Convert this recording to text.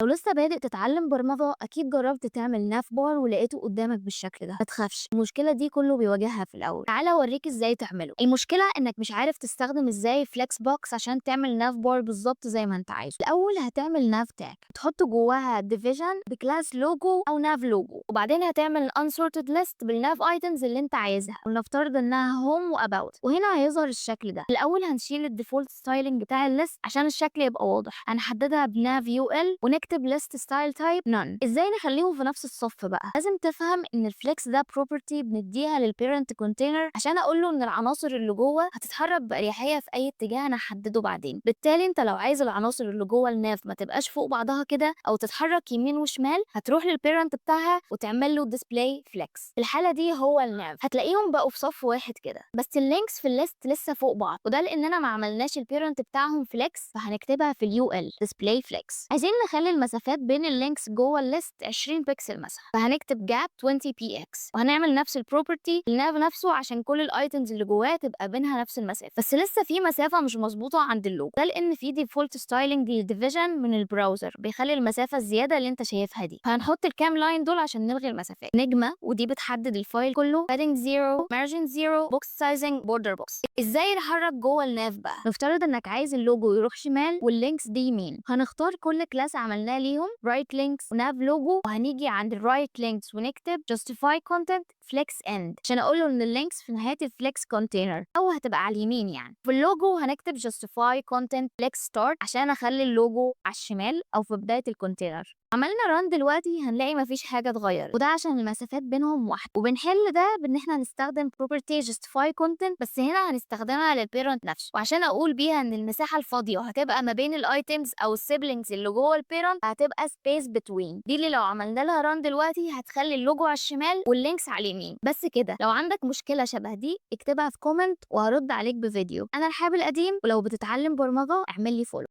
لو لسه بادئ تتعلم برمجة أكيد جربت تعمل ناف بار ولقيته قدامك بالشكل ده. ما تخافش، المشكلة دي كله بيواجهها في الأول. تعالى أوريك إزاي تعمله. المشكلة إنك مش عارف تستخدم إزاي فليكس بوكس عشان تعمل ناف بار بالظبط زي ما أنت عايزه. الأول هتعمل ناف تاج تحط جواها ديفيجن بكلاس لوجو أو ناف لوجو، وبعدين هتعمل unsorted list بالناف ايتمز اللي أنت عايزها، ولنفترض إنها هوم وأباوت، وهنا هيظهر الشكل ده. الأول هنشيل الديفولت ستايلنج بتاع الليست عشان الشكل يبقى واضح. هنحددها بناف يو ال ونكتب list style type none. ازاي نخليهم في نفس الصف بقى؟ لازم تفهم ان الفليكس ده بروبرتي بنديها للبيرنت كونتينر عشان اقول له ان العناصر اللي جوه هتتحرك باريحيه في اي اتجاه انا هحدده بعدين. بالتالي انت لو عايز العناصر اللي جوه الناف ما تبقاش فوق بعضها كده او تتحرك يمين وشمال، هتروح للبيرنت بتاعها وتعمل له display flex. في الحاله دي هو الناف هتلاقيهم بقوا في صف واحد كده، بس اللينكس في الليست لسه فوق بعض، وده لاننا ما عملناش البيرنت بتاعهم فليكس، فهنكتبها في اليو ال display flex. عايزين نخلي المسافات بين اللينكس جوه الليست 20 بكسل مثلا، فهنكتب جاب 20 بي اكس، وهنعمل نفس البروبرتي للناف نفسه عشان كل الايتمز اللي جواه تبقى بينها نفس المسافه. بس لسه في مسافه مش مظبوطه عند اللوجو، ده لان في ديفولت ستايلنج للديفيجن من البراوزر بيخلي المسافه الزياده اللي انت شايفها دي. فهنحط الكام لاين دول عشان نلغي المسافات. نجمه، ودي بتحدد الفايل كله، padding 0 margin 0 box sizing border box. ازاي نحرك جوه الناف بقى؟ نفترض انك عايز اللوجو يروح شمال واللينكس دي يمين. هنختار كل كلاس عملناه ليهم رايت لينكس وناف لوجو، وهنيجي عند الرايت لينكس ونكتب justify content flex end عشان اقول له ان اللينكس في نهايه الفليكس كونتينر او هتبقى على اليمين. يعني في اللوجو هنكتب justify content flex start عشان اخلي اللوجو على الشمال او في بدايه الكونتينر. عملنا ران دلوقتي هنلاقي مفيش حاجه اتغيرت، وده عشان المسافات بينهم واحده. وبنحل ده بان احنا نستخدم property justify content، بس هنا هنستخدمها للبيرنت نفسه، وعشان اقول بيها ان المساحه الفاضيه هتبقى ما بين الايتمز او السيبلينجز اللي جوه البيرنت هتبقى space between. دي اللي لو عملنا لها ران دلوقتي هتخلي اللوجو على الشمال واللينكس على اليمين. بس كده. لو عندك مشكله شبه دي اكتبها في كومنت وهرد عليك بفيديو. انا رحاب القديم، ولو بتتعلم برمجه اعمل لي فولو.